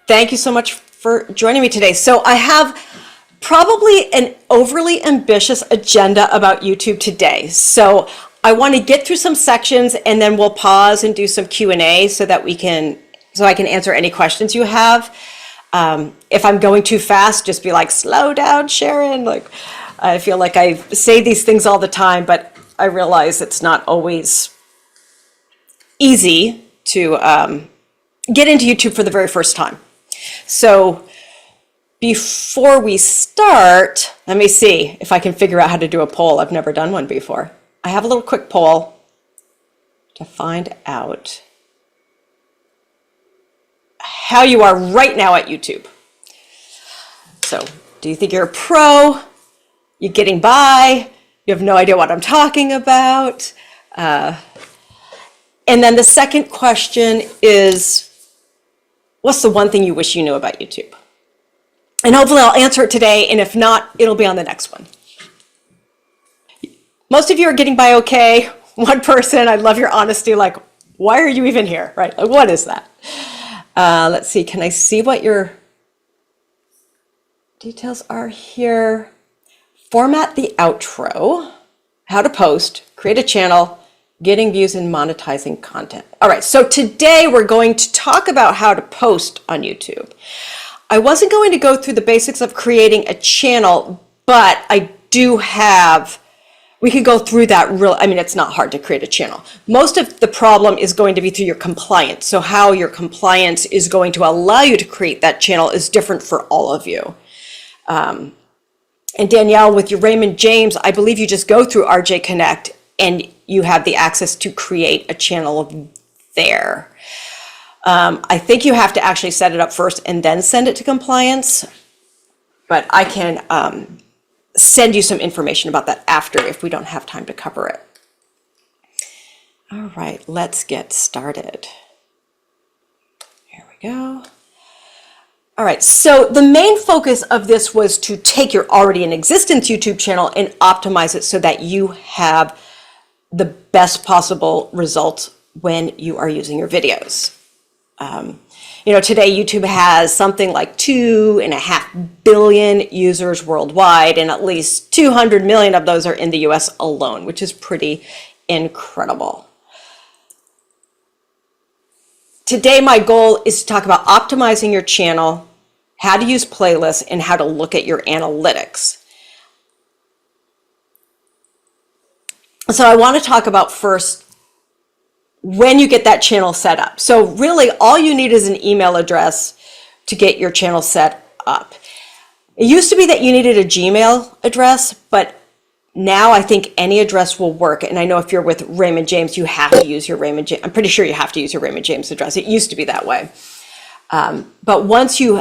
Thank you so much for joining me today. So I have probably an overly ambitious agenda about YouTube today. So I want to get through some sections and then we'll pause and do some Q&A so that I can answer any questions you have. If I'm going too fast, just be like, slow down, Sharon. Like, I feel like I say these things all the time, but I realize it's not always easy to get into YouTube for the very first time. So before we start, let me see if I can figure out how to do a poll. I've never done one before. I have a little quick poll to find out how you are right now at YouTube. So, do you think you're a pro? You're getting by? You have no idea what I'm talking about? And then the second question is, what's the one thing you wish you knew about YouTube? And hopefully I'll answer it today, and if not, it'll be on the next one. Most of you are getting by okay. One person, I love your honesty, like, why are you even here, right? Like, what is that? Let's see, can I see what your details are here? Format the outro, how to post, create a channel, getting views and monetizing content. All right, so today we're going to talk about how to post on YouTube. I wasn't going to go through the basics of creating a channel, but I do have, we could go through that it's not hard to create a channel. Most of the problem is going to be through your compliance. So how your compliance is going to allow you to create that channel is different for all of you. And Danielle, with your Raymond James, I believe you just go through RJ Connect and you have the access to create a channel there. I think you have to actually set it up first and then send it to compliance, but I can send you some information about that after if we don't have time to cover it. All right, let's get started. Here we go. All right, so the main focus of this was to take your already in existence YouTube channel and optimize it so that you have the best possible results when you are using your videos. Today YouTube has something like 2.5 billion users worldwide, and at least 200 million of those are in the US alone, which is pretty incredible. Today, my goal is to talk about optimizing your channel, how to use playlists, and how to look at your analytics. So I want to talk about first when you get that channel set up. So really all you need is an email address to get your channel set up. It used to be that you needed a Gmail address, but now I think any address will work. And I know if you're with Raymond James, you have to use your Raymond James. I'm pretty sure you have to use your Raymond James address. It used to be that way. But once you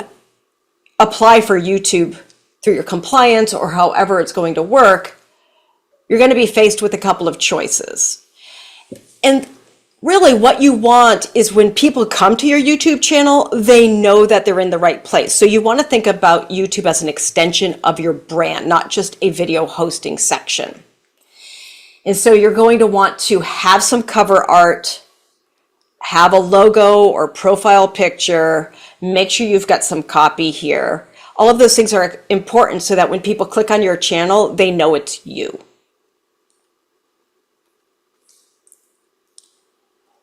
apply for YouTube through your compliance or however it's going to work, you're going to be faced with a couple of choices. And really what you want is when people come to your YouTube channel, they know that they're in the right place. So you want to think about YouTube as an extension of your brand, not just a video hosting section. And so you're going to want to have some cover art, have a logo or profile picture, make sure you've got some copy here. All of those things are important so that when people click on your channel, they know it's you.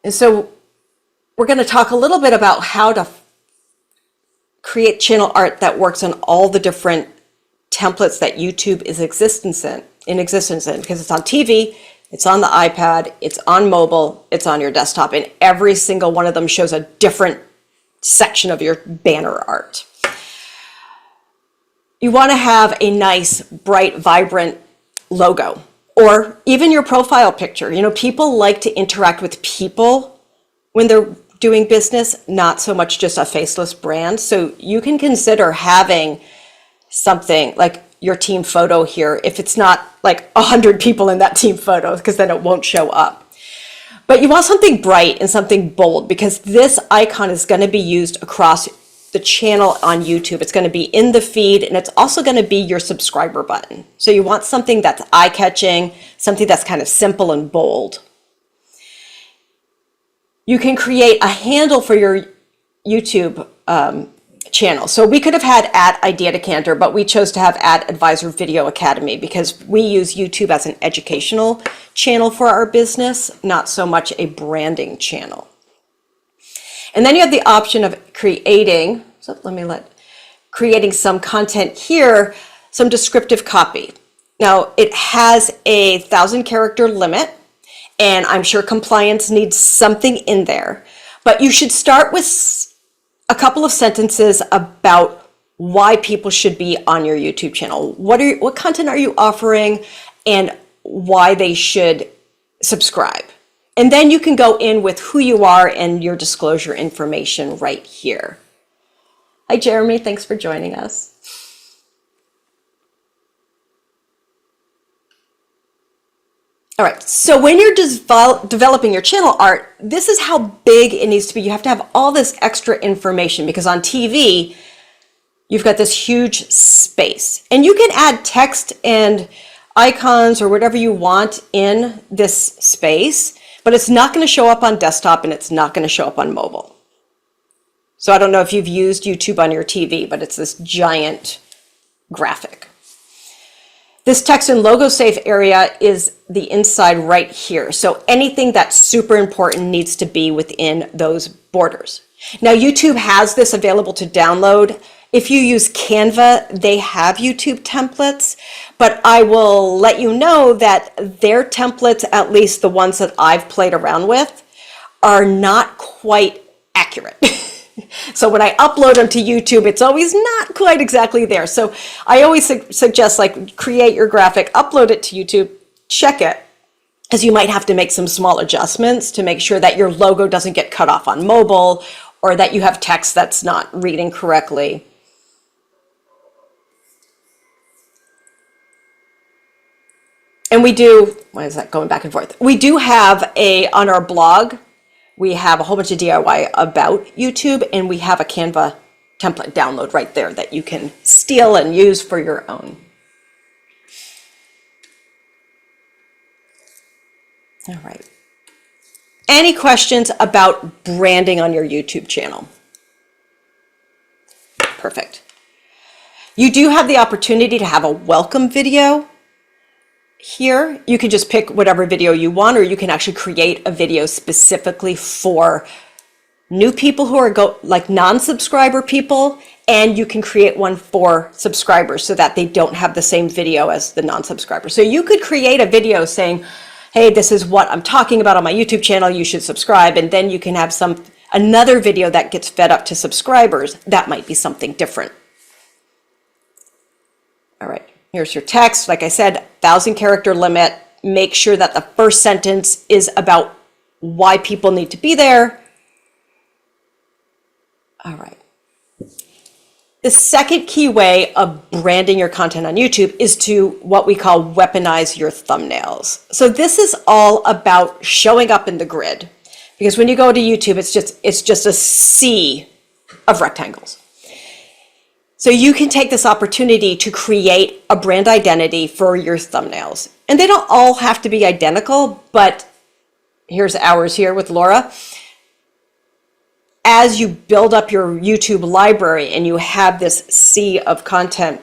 And so we're going to talk a little bit about how to create channel art that works on all the different templates that YouTube is in existence in, because it's on TV, it's on the iPad, it's on mobile, it's on your desktop, and every single one of them shows a different section of your banner art. You want to have a nice, bright, vibrant logo. Or even your profile picture. People like to interact with people when they're doing business, not so much just a faceless brand. So you can consider having something like your team photo here, if it's not like 100 people in that team photo, because then it won't show up. But you want something bright and something bold, because this icon is going to be used across the channel on YouTube. It's going to be in the feed, and it's also going to be your subscriber button. So you want something that's eye-catching, something that's kind of simple and bold. You can create a handle for your YouTube channel. So we could have had @ Decanter, but we chose to have @Advisor Video Academy because we use YouTube as an educational channel for our business, not so much a branding channel. And then you have the option of creating some content here, some descriptive copy. Now it has a 1,000-character limit, and I'm sure compliance needs something in there, but you should start with a couple of sentences about why people should be on your YouTube channel. What content are you offering and why they should subscribe? And then you can go in with who you are and your disclosure information right here. Hi, Jeremy. Thanks for joining us. All right, so when you're developing your channel art, this is how big it needs to be. You have to have all this extra information because on TV, you've got this huge space. And you can add text and icons or whatever you want in this space, but it's not going to show up on desktop and it's not going to show up on mobile. So I don't know if you've used YouTube on your TV, but it's this giant graphic. This text and logo safe area is the inside right here. So anything that's super important needs to be within those borders. Now YouTube has this available to download. If you use Canva, they have YouTube templates, but I will let you know that their templates, at least the ones that I've played around with, are not quite accurate. So when I upload them to YouTube, it's always not quite exactly there. So I always suggest like create your graphic, upload it to YouTube, check it, as you might have to make some small adjustments to make sure that your logo doesn't get cut off on mobile or that you have text that's not reading correctly. And we do, why is that going back and forth? We do have on our blog, we have a whole bunch of DIY about YouTube, and we have a Canva template download right there that you can steal and use for your own. All right. Any questions about branding on your YouTube channel? Perfect. You do have the opportunity to have a welcome video. Here, you can just pick whatever video you want, or you can actually create a video specifically for new people who are like non-subscriber people, and you can create one for subscribers so that they don't have the same video as the non-subscriber. So you could create a video saying, hey, this is what I'm talking about on my YouTube channel, you should subscribe, and then you can have another video that gets fed up to subscribers. That might be something different. All right. Here's your text. Like I said, 1,000-character limit. Make sure that the first sentence is about why people need to be there. All right. The second key way of branding your content on YouTube is to what we call weaponize your thumbnails. So this is all about showing up in the grid, because when you go to YouTube, it's just a sea of rectangles. So you can take this opportunity to create a brand identity for your thumbnails. And they don't all have to be identical, but here's ours here with Laura. As you build up your YouTube library and you have this sea of content,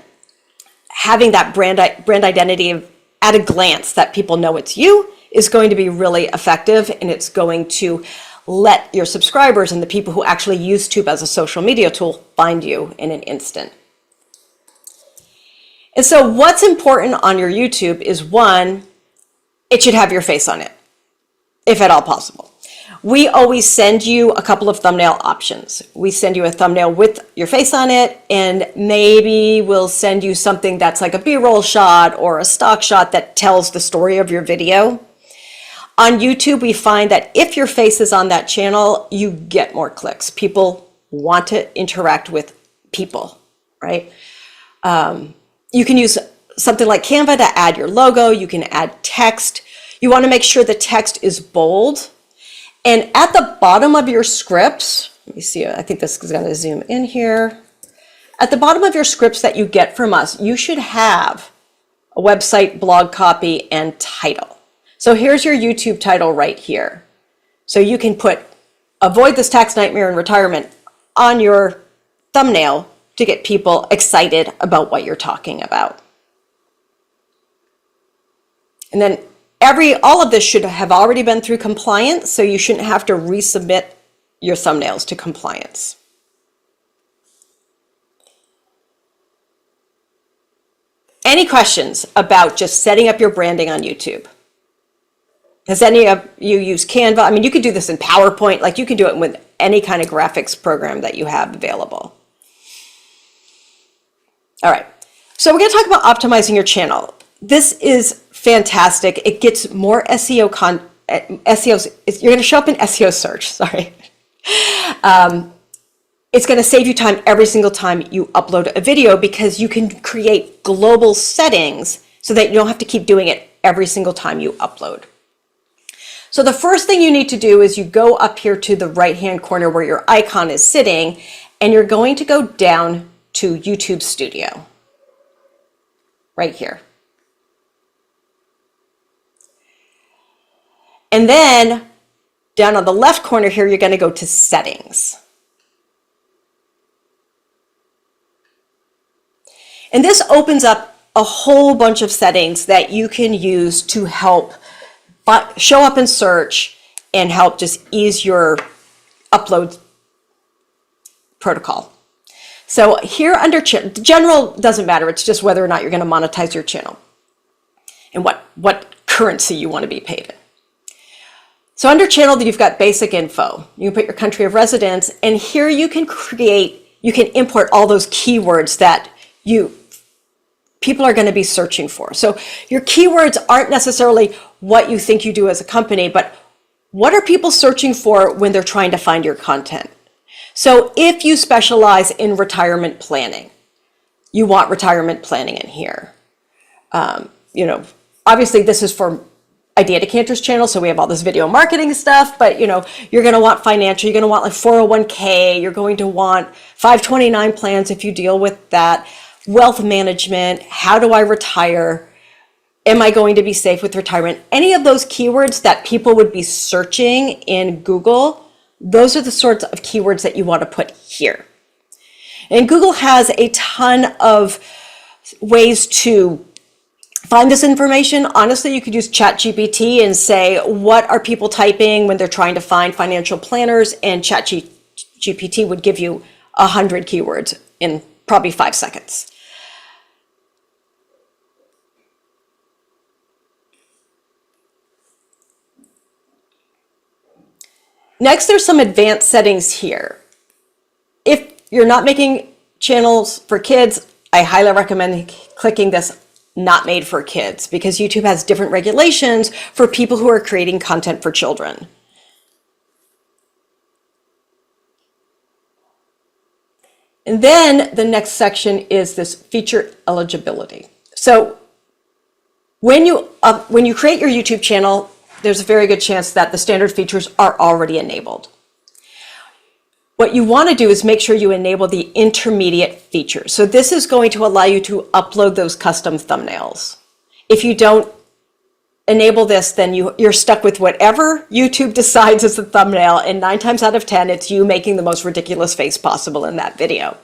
having that brand identity at a glance that people know it's you is going to be really effective, and it's going to let your subscribers and the people who actually use YouTube as a social media tool find you in an instant. And so what's important on your YouTube is, one, it should have your face on it, if at all possible. We always send you a couple of thumbnail options. We send you a thumbnail with your face on it, and maybe we'll send you something that's like a B-roll shot or a stock shot that tells the story of your video. On YouTube, we find that if your face is on that channel, you get more clicks. People want to interact with people, right? You can use something like Canva to add your logo. You can add text. You want to make sure the text is bold. And at the bottom of your scripts, let me see, I think this is going to zoom in here. At the bottom of your scripts that you get from us, you should have a website, blog copy, and title. So here's your YouTube title right here. So you can put "Avoid this tax nightmare in retirement" on your thumbnail to get people excited about what you're talking about. And then all of this should have already been through compliance, so you shouldn't have to resubmit your thumbnails to compliance. Any questions about just setting up your branding on YouTube? Has any of you used Canva? I mean, you could do this in PowerPoint, like you can do it with any kind of graphics program that you have available. All right, so we're going to talk about optimizing your channel. This is fantastic. It gets more SEOs. You're going to show up in SEO search. Sorry. It's going to save you time every single time you upload a video because you can create global settings so that you don't have to keep doing it every single time you upload. So the first thing you need to do is you go up here to the right-hand corner where your icon is sitting, and you're going to go down to YouTube Studio, right here. And then down on the left corner here, you're going to go to Settings. And this opens up a whole bunch of settings that you can use to help show up in search and help just ease your upload protocol. So here under general doesn't matter. It's just whether or not you're going to monetize your channel and what currency you want to be paid in. So under channel, you've got basic info. You can put your country of residence, and here you can import all those keywords that people are going to be searching for. So your keywords aren't necessarily what you think you do as a company, but what are people searching for when they're trying to find your content? So if you specialize in retirement planning, you want retirement planning in here. Obviously this is for Idea Decanter's channel, so we have all this video marketing stuff, but you're going to want financial, you're going to want like 401k, you're going to want 529 plans if you deal with that. Wealth management, how do I retire? Am I going to be safe with retirement? Any of those keywords that people would be searching in Google, those are the sorts of keywords that you want to put here. And Google has a ton of ways to find this information. Honestly, you could use ChatGPT and say, what are people typing when they're trying to find financial planners? And ChatGPT would give you 100 keywords in probably 5 seconds. Next, there's some advanced settings here. If you're not making channels for kids, I highly recommend clicking this Not Made for Kids, because YouTube has different regulations for people who are creating content for children. And then the next section is this feature eligibility. So when you create your YouTube channel, there's a very good chance that the standard features are already enabled. What you want to do is make sure you enable the intermediate features. So this is going to allow you to upload those custom thumbnails. If you don't enable this, then you're stuck with whatever YouTube decides is the thumbnail, and 9 times out of 10, it's you making the most ridiculous face possible in that video.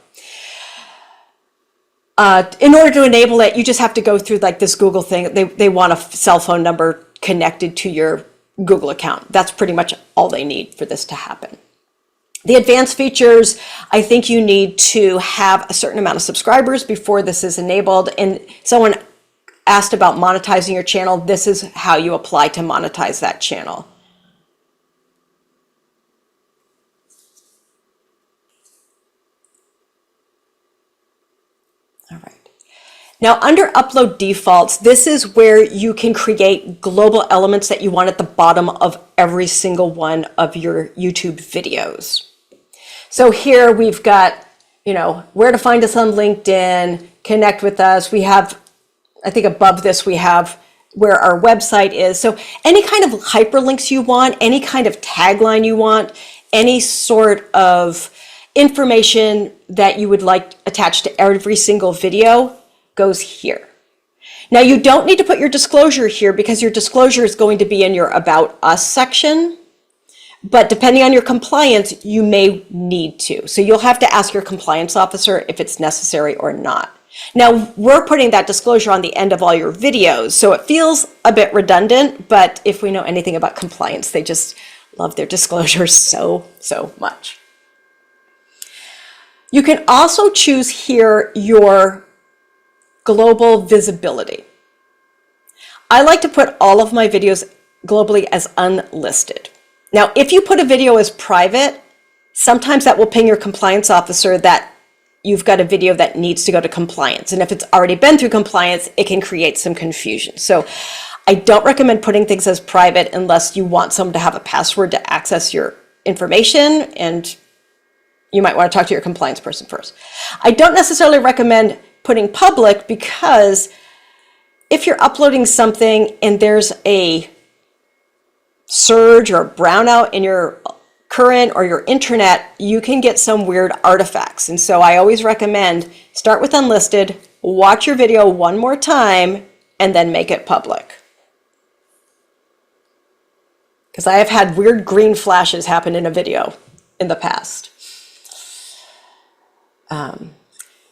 In order to enable it, you just have to go through like this Google thing. They want a cell phone number connected to your Google account. That's pretty much all they need for this to happen. The advanced features, I think you need to have a certain amount of subscribers before this is enabled. And someone asked about monetizing your channel. This is how you apply to monetize that channel. All right. Now, under upload defaults, this is where you can create global elements that you want at the bottom of every single one of your YouTube videos. So here we've got, where to find us on LinkedIn, connect with us. We have, I think above this, we have where our website is. So any kind of hyperlinks you want, any kind of tagline you want, any sort of information that you would like attached to every single video goes here. Now you don't need to put your disclosure here because your disclosure is going to be in your About Us section. But depending on your compliance, you may need to. So you'll have to ask your compliance officer if it's necessary or not. Now, we're putting that disclosure on the end of all your videos, so it feels a bit redundant, but if we know anything about compliance, they just love their disclosures so much. You can also choose here your global visibility. I like to put all of my videos globally as unlisted. Now, if you put a video as private, sometimes that will ping your compliance officer that you've got a video that needs to go to compliance. And if it's already been through compliance, it can create some confusion. So I don't recommend putting things as private unless you want someone to have a password to access your information, and you might want to talk to your compliance person first. I don't necessarily recommend putting public, because if you're uploading something and there's a surge or brownout in your current or your internet, you can get some weird artifacts. And so I always recommend start with unlisted, watch your video one more time, and then make it public. Because I have had weird green flashes happen in a video in the past.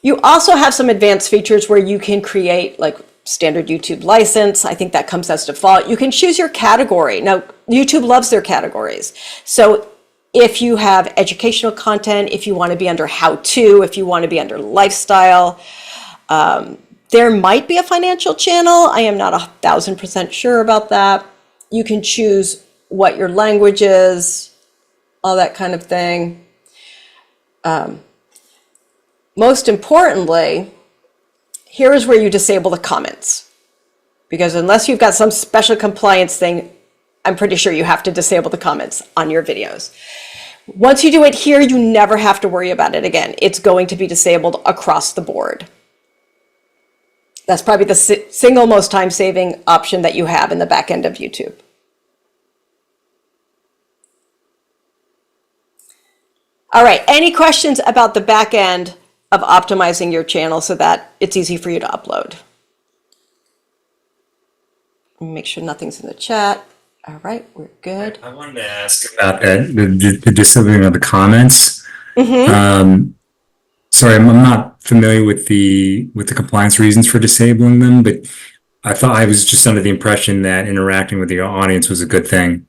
You also have some advanced features where you can create like standard YouTube license. I think that comes as default. You can choose your category. Now, YouTube loves their categories. So if you have educational content, if you want to be under how-to, if you want to be under lifestyle, there might be a financial channel. I am not 1,000% sure about that. You can choose what your language is, all that kind of thing. Most importantly, here is where you disable the comments, because unless you've got some special compliance thing, I'm pretty sure you have to disable the comments on your videos. Once you do it here, you never have to worry about it again. It's going to be disabled across the board. That's probably the single most time-saving option that you have in the back end of YouTube. All right, any questions about the back end of optimizing your channel so that it's easy for you to upload? Make sure nothing's in the chat. All right, we're good. I wanted to ask about the disabling of the comments. Sorry, I'm not familiar with the compliance reasons for disabling them, but I thought I was just under the impression that interacting with the audience was a good thing.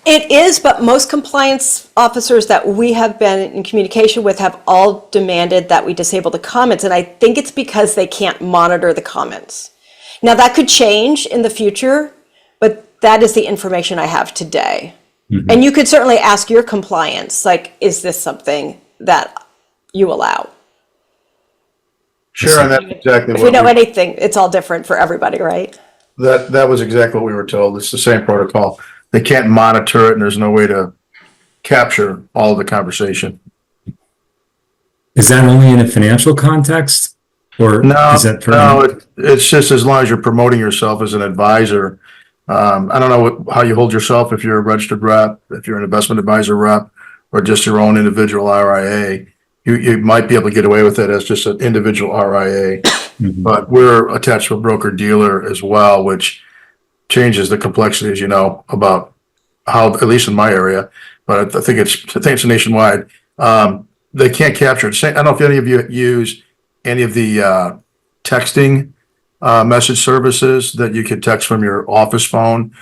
It is, but most compliance officers that we have been in communication with have all demanded that we disable the comments, and I think it's because they can't monitor the comments. Now, that could change in the future, but that is the information I have today. Mm-hmm. And you could certainly ask your compliance, like, is this something that you allow? Sure, and that's exactly what if we know anything, it's all different for everybody, right? That was exactly what we were told. It's the same protocol. They can't monitor it, and there's no way to capture all of the conversation. Is that only in a financial context, or no? Is that it's just as long as you're promoting yourself as an advisor. I don't know how you hold yourself if you're a registered rep, if you're an investment advisor rep, or just your own individual RIA. You might be able to get away with it as just an individual RIA, mm-hmm. But we're attached to a broker dealer as well, which changes the complexity, as you know, about how, at least in my area, but I think it's nationwide. They can't capture it. I don't know if any of you use any of the texting message services that you could text from your office phone.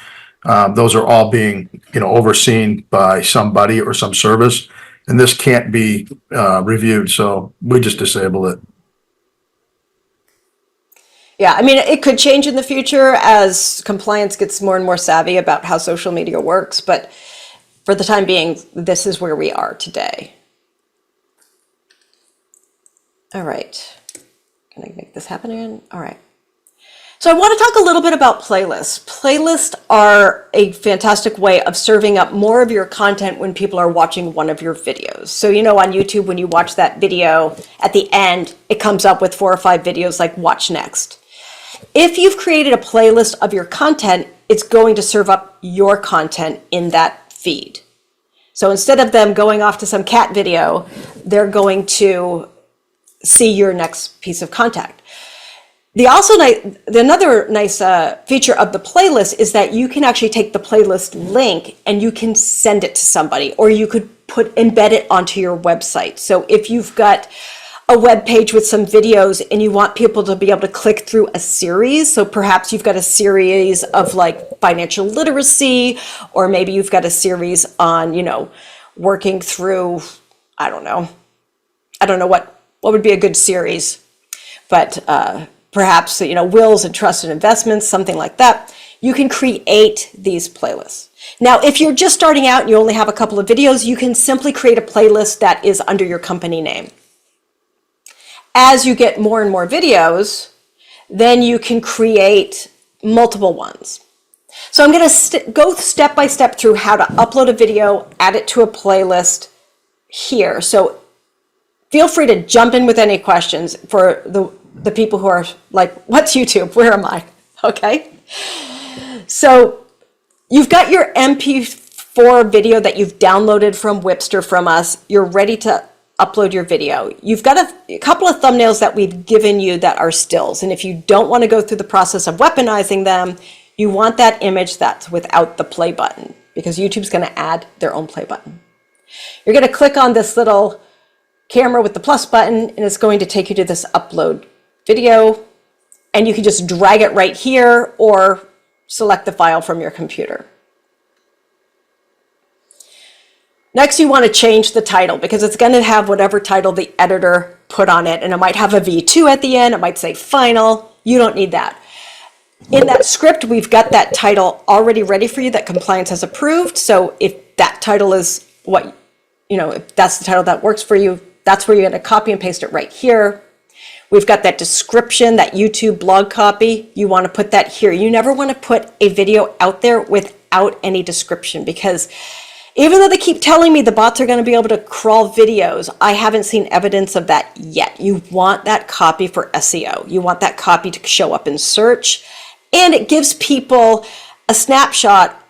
Those are all being, overseen by somebody or some service, and this can't be reviewed. So we just disable it. Yeah, I mean, it could change in the future as compliance gets more and more savvy about how social media works, but for the time being, this is where we are today. All right. Can I make this happen again? All right. So I want to talk a little bit about playlists. Playlists are a fantastic way of serving up more of your content when people are watching one of your videos. So, on YouTube, when you watch that video, at the end, it comes up with 4 or 5 videos like watch next. If you've created a playlist of your content, it's going to serve up your content in that feed. So instead of them going off to some cat video, they're going to see your next piece of content. Another nice feature of the playlist is that you can actually take the playlist link and you can send it to somebody, or you could embed it onto your website. So if you've got a web page with some videos and you want people to be able to click through a series, so perhaps you've got a series of like financial literacy, or maybe you've got a series on, working through, I don't know what would be a good series, but perhaps, wills and trust and investments, something like that. You can create these playlists. Now, if you're just starting out and you only have a couple of videos, you can simply create a playlist that is under your company name. As you get more and more videos, then you can create multiple ones. So I'm going to go step by step through how to upload a video, add it to a playlist here. So feel free to jump in with any questions for the people who are like, what's YouTube? Where am I? Okay. So you've got your MP4 video that you've downloaded from Whipster from us. You're ready to upload your video. You've got a couple of thumbnails that we've given you that are stills. And if you don't want to go through the process of weaponizing them, you want that image that's without the play button, because YouTube's going to add their own play button. You're going to click on this little camera with the plus button, and it's going to take you to this upload video. And you can just drag it right here or select the file from your computer. Next, you want to change the title, because it's going to have whatever title the editor put on it. And it might have a V2 at the end. It might say final. You don't need that. In that script, we've got that title already ready for you that compliance has approved. So if that title is if that's the title that works for you, that's where you're going to copy and paste it right here. We've got that description, that YouTube blog copy. You want to put that here. You never want to put a video out there without any description, because even though they keep telling me the bots are going to be able to crawl videos, I haven't seen evidence of that yet. You want that copy for SEO. You want that copy to show up in search, and it gives people a snapshot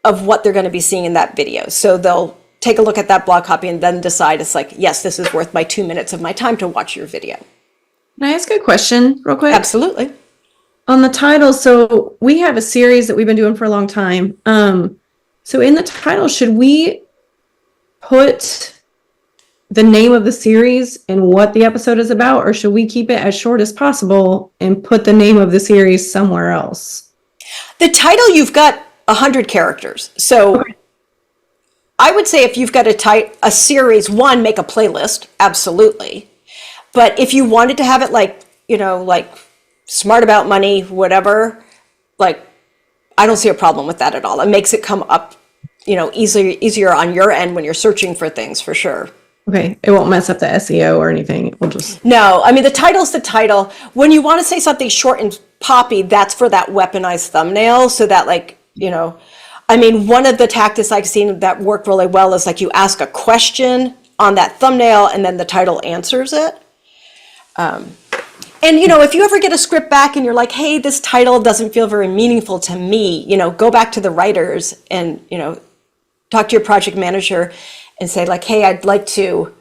of what they're going to be seeing in that video. So they'll take a look at that blog copy and then decide, it's like, yes, this is worth my 2 minutes of my time to watch your video. Can I ask a question real quick? Absolutely. On the title, so we have a series that we've been doing for a long time. So in the title, should we put the name of the series and what the episode is about, or should we keep it as short as possible and put the name of the series somewhere else? The title, you've got 100 characters. So okay. I would say if you've got a series, one, make a playlist, absolutely. But if you wanted to have it like smart about money, whatever, I don't see a problem with that at all. It makes it come up, easier on your end when you're searching for things, for sure. Okay. It won't mess up the SEO or anything. It will just... No, I mean, the title's the title. When you want to say something short and poppy, that's for that weaponized thumbnail. So that one of the tactics I've seen that work really well is you ask a question on that thumbnail and then the title answers it. And, if you ever get a script back and you're like, hey, this title doesn't feel very meaningful to me, go back to the writers and, talk to your project manager and say hey, I'd like to,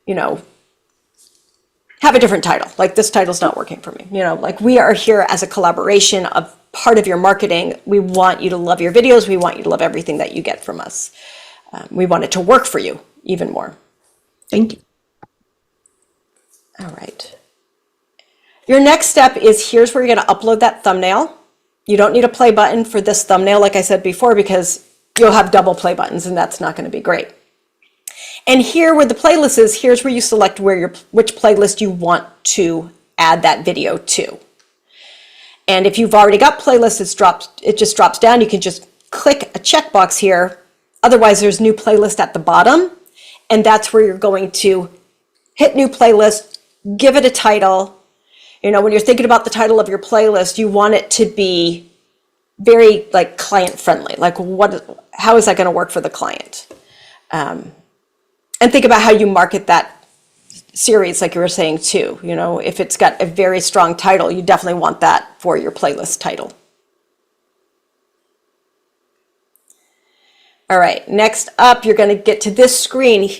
have a different title. This title's not working for me. We are here as a collaboration of part of your marketing. We want you to love your videos. We want you to love everything that you get from us. We want it to work for you even more. Thank you. All right. Your next step is here's where you're going to upload that thumbnail. You don't need a play button for this thumbnail, like I said before, because you'll have double play buttons and that's not going to be great. And here where the playlist is, here's where you select which playlist you want to add that video to. And if you've already got playlists, it just drops down. You can just click a checkbox here. Otherwise, there's new playlist at the bottom. And that's where you're going to hit new playlist, give it a title. When you're thinking about the title of your playlist, you want it to be very client friendly. How is that going to work for the client? And think about how you market that series, like you were saying too. If it's got a very strong title, you definitely want that for your playlist title. All right, next up, you're going to get to this screen.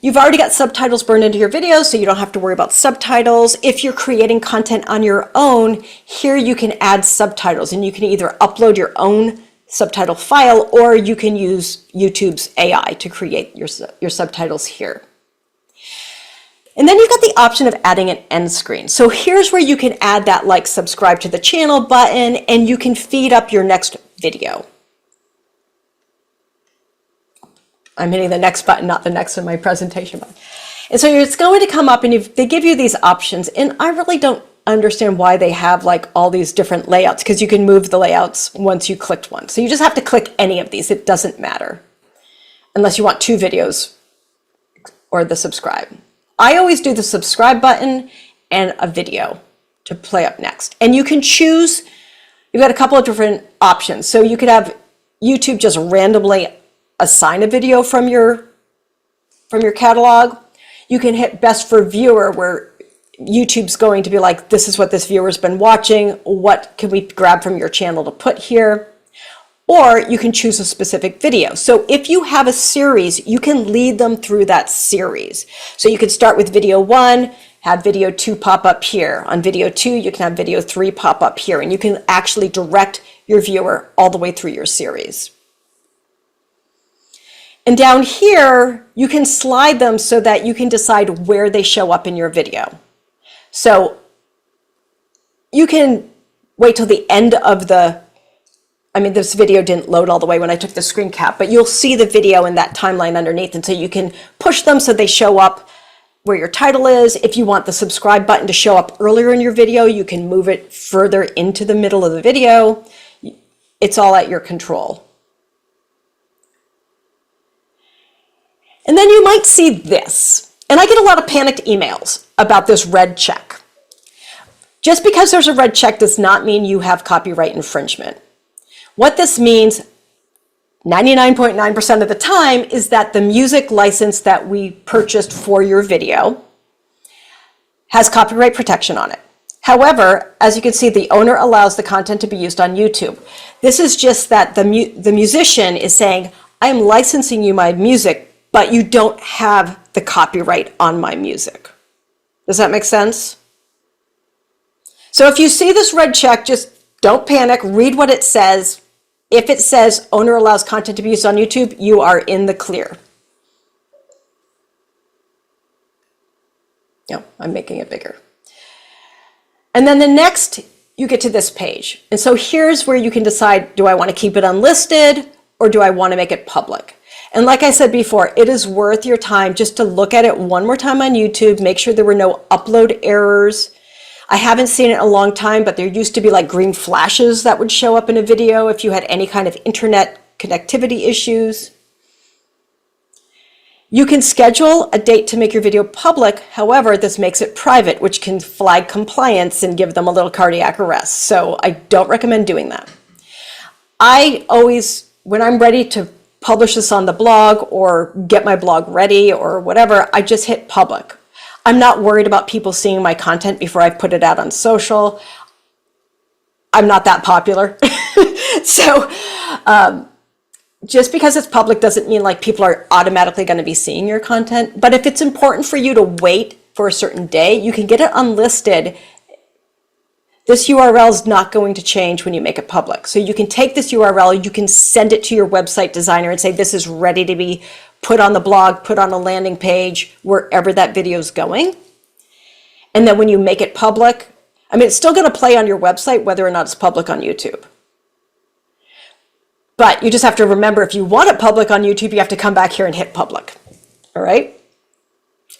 You've already got subtitles burned into your videos, so you don't have to worry about subtitles. If you're creating content on your own, here you can add subtitles, and you can either upload your own subtitle file, or you can use YouTube's AI to create your subtitles here. And then you've got the option of adding an end screen. So here's where you can add that like subscribe to the channel button, and you can feed up your next video. I'm hitting the next button, not the next in my presentation button. And so it's going to come up, and they give you these options, and I really don't understand why they have like all these different layouts, because you can move the layouts once you clicked one. So you just have to click any of these. It doesn't matter unless you want 2 videos or the subscribe. I always do the subscribe button and a video to play up next. And you can choose, you've got a couple of different options. So you could have YouTube just randomly assign a video from your catalog. You can hit best for viewer, where YouTube's going to be like, this is what this viewer's been watching. What can we grab from your channel to put here? Or you can choose a specific video. So if you have a series, you can lead them through that series. So you can start with video 1, have video 2 pop up here. On video 2, you can have video 3 pop up here, and you can actually direct your viewer all the way through your series. And down here, you can slide them so that you can decide where they show up in your video. So you can wait till the end of this video didn't load all the way when I took the screen cap, but you'll see the video in that timeline underneath. And so you can push them so they show up where your title is. If you want the subscribe button to show up earlier in your video, you can move it further into the middle of the video. It's all at your control. And then you might see this, and I get a lot of panicked emails about this red check. Just because there's a red check does not mean you have copyright infringement. What this means 99.9% of the time is that the music license that we purchased for your video has copyright protection on it. However, as you can see, the owner allows the content to be used on YouTube. This is just that the musician is saying, I'm licensing you my music, but you don't have the copyright on my music. Does that make sense? So if you see this red check, just don't panic, read what it says. If it says owner allows content to be used on YouTube, you are in the clear. No, I'm making it bigger. And then the next, you get to this page. And so here's where you can decide, do I want to keep it unlisted or do I want to make it public? And like I said before, it is worth your time just to look at it one more time on YouTube, make sure there were no upload errors. I haven't seen it in a long time, but there used to be like green flashes that would show up in a video if you had any kind of internet connectivity issues. You can schedule a date to make your video public. However, this makes it private, which can flag compliance and give them a little cardiac arrest. So I don't recommend doing that. I always, when I'm ready to publish this on the blog or get my blog ready or whatever, I just hit public. I'm not worried about people seeing my content before I put it out on social. I'm not that popular. So just because it's public doesn't mean like people are automatically going to be seeing your content. But if it's important for you to wait for a certain day, you can get it unlisted. This URL is not going to change when you make it public. So you can take this URL, you can send it to your website designer and say, this is ready to be put on the blog, put on a landing page, wherever that video is going. And then when you make it public, I mean, it's still going to play on your website, whether or not it's public on YouTube. But you just have to remember, if you want it public on YouTube, you have to come back here and hit public. All right?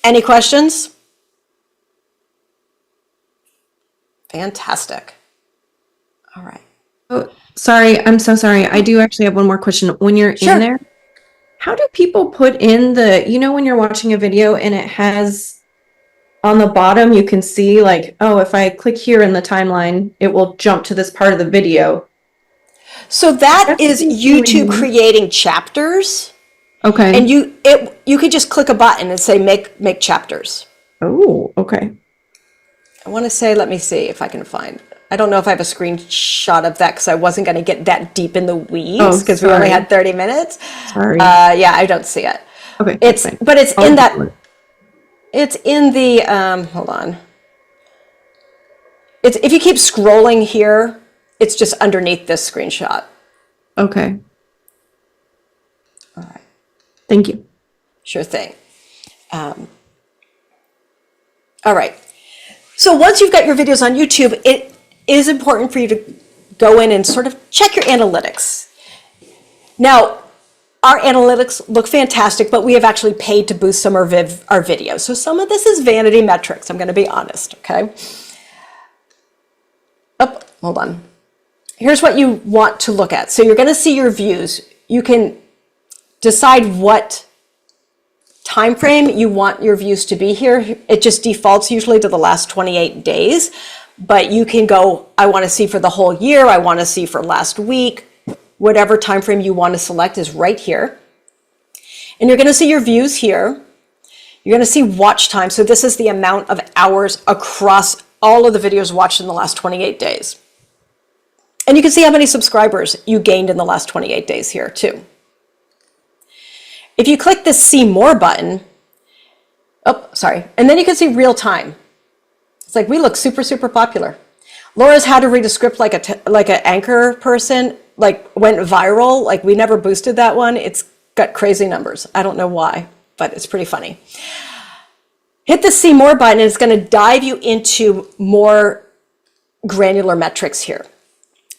Any questions? Fantastic. All right. Oh, sorry. I'm so sorry. I do actually have one more question. When you're Sure. in there, how do people put in the, when you're watching a video and it has on the bottom, you can see like, oh, if I click here in the timeline, it will jump to this part of the video. So that That's is interesting. YouTube creating chapters. Okay. And you could just click a button and say make chapters. Oh, okay. I want to say, let me see if I can find. I don't know if I have a screenshot of that because I wasn't going to get that deep in the weeds because we only sorry. had 30 minutes. Sorry. Yeah, I don't see it. Okay. It's, fine. but it's in that, I'll- it's in the, hold on. It's, if you keep scrolling here, it's just underneath this screenshot. Okay. All right. Thank you. Sure thing. All right. So once you've got your videos on YouTube, it is important for you to go in and sort of check your analytics. Now, our analytics look fantastic, but we have actually paid to boost some of our videos. So some of this is vanity metrics, I'm going to be honest, okay? Oh, hold on. Here's what you want to look at. So you're going to see your views. You can decide what time frame you want your views to be here. It just defaults usually to the last 28 days, but you can go, I want to see for the whole year, I want to see for last week, whatever time frame you want to select is right here. And you're going to see your views here. You're going to see watch time. So this is the amount of hours across all of the videos watched in the last 28 days. And you can see how many subscribers you gained in the last 28 days here too. If you click this see more button, oh, sorry, and then you can see real time. It's like, we look super, super popular. Laura's How to Read a Script like an anchor person, like went viral. Like, we never boosted that one. It's got crazy numbers. I don't know why, but it's pretty funny. Hit the see more button and it's going to dive you into more granular metrics here.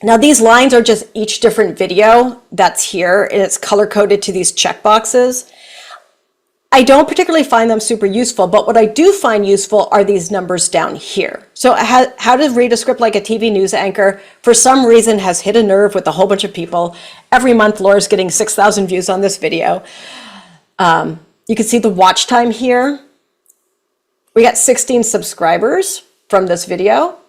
Now these lines are just each different video that's here, and it's color coded to these checkboxes. I don't particularly find them super useful, but what I do find useful are these numbers down here. So how to read a script like a TV news anchor, for some reason, has hit a nerve with a whole bunch of people. Every month, Laura's getting 6,000 views on this video. You can see the watch time here. We got 16 subscribers from this video.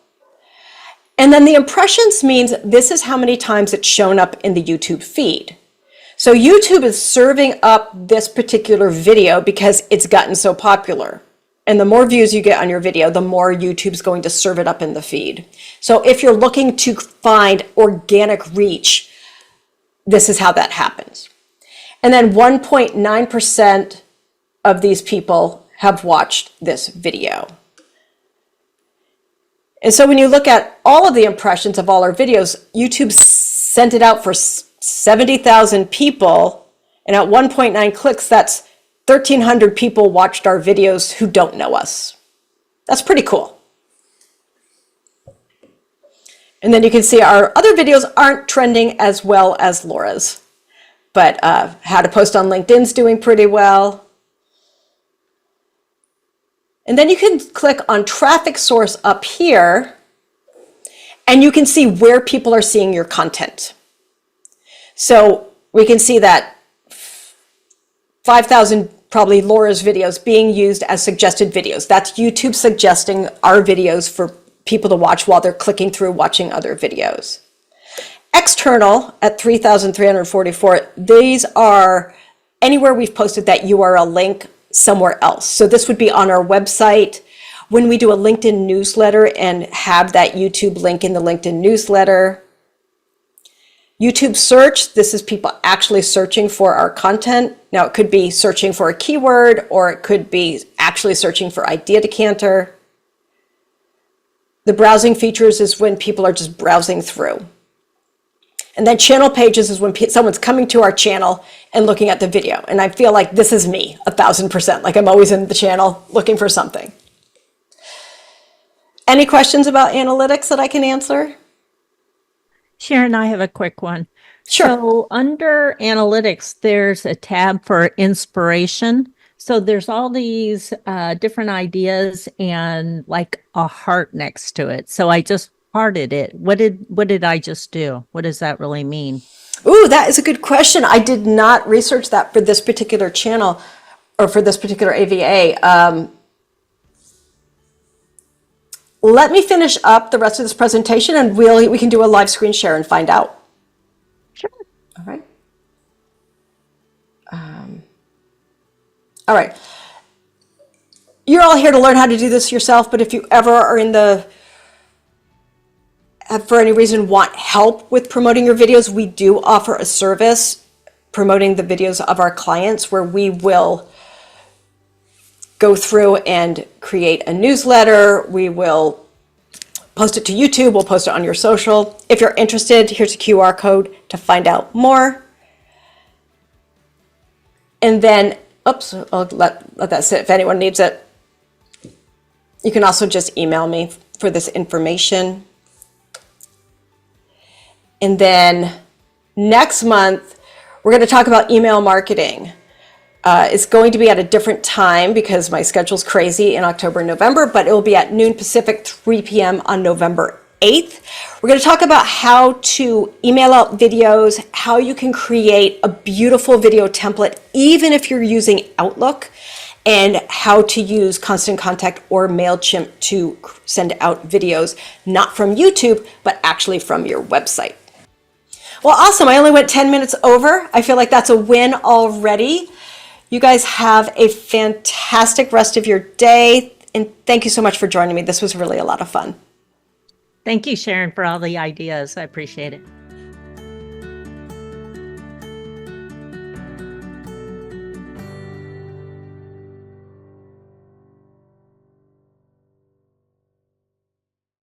And then the impressions means this is how many times it's shown up in the YouTube feed. So YouTube is serving up this particular video because it's gotten so popular. And the more views you get on your video, the more YouTube's going to serve it up in the feed. So if you're looking to find organic reach, this is how that happens. And then 1.9% of these people have watched this video. And so when you look at all of the impressions of all our videos, YouTube sent it out for 70,000 people. And at 1.9 clicks, that's 1,300 people watched our videos who don't know us. That's pretty cool. And then you can see our other videos aren't trending as well as Laura's. But How to Post on LinkedIn's doing pretty well. And then you can click on traffic source up here, and you can see where people are seeing your content. So we can see that 5,000 probably Laura's videos being used as suggested videos. That's YouTube suggesting our videos for people to watch while they're clicking through watching other videos. External at 3,344, these are anywhere we've posted that URL link somewhere else. So this would be on our website, when we do a LinkedIn newsletter and have that YouTube link in the LinkedIn newsletter. YouTube search, this is people actually searching for our content. Now it could be searching for a keyword, or it could be actually searching for Idea Decanter. The browsing features is when people are just browsing through. And then channel pages is when someone's coming to our channel and looking at the video. And I feel like this is me, 1,000%. Like, I'm always in the channel looking for something. Any questions about analytics that I can answer? Sharon, I have a quick one. Sure. So under analytics, there's a tab for inspiration. So there's all these different ideas and like a heart next to it. So I just hearted it. What did I just do? What does that really mean? Ooh, that is a good question. I did not research that for this particular channel or for this particular AVA. Let me finish up the rest of this presentation and we can do a live screen share and find out. Sure. All right. All right. You're all here to learn how to do this yourself, but if you ever are for any reason want help with promoting your videos, we do offer a service promoting the videos of our clients, where we will go through and create a newsletter. We will post it to YouTube. We'll post it on your social. If you're interested, here's a QR code to find out more. And then, oops, I'll let that sit if anyone needs it. You can also just email me for this information. And then next month, we're going to talk about email marketing. It's going to be at a different time because my schedule's crazy in October and November, but it will be at noon Pacific, 3 p.m. on November 8th. We're going to talk about how to email out videos, how you can create a beautiful video template, even if you're using Outlook, and how to use Constant Contact or MailChimp to send out videos, not from YouTube, but actually from your website. Well, awesome. I only went 10 minutes over. I feel like that's a win already. You guys have a fantastic rest of your day. And thank you so much for joining me. This was really a lot of fun. Thank you, Sharon, for all the ideas. I appreciate it.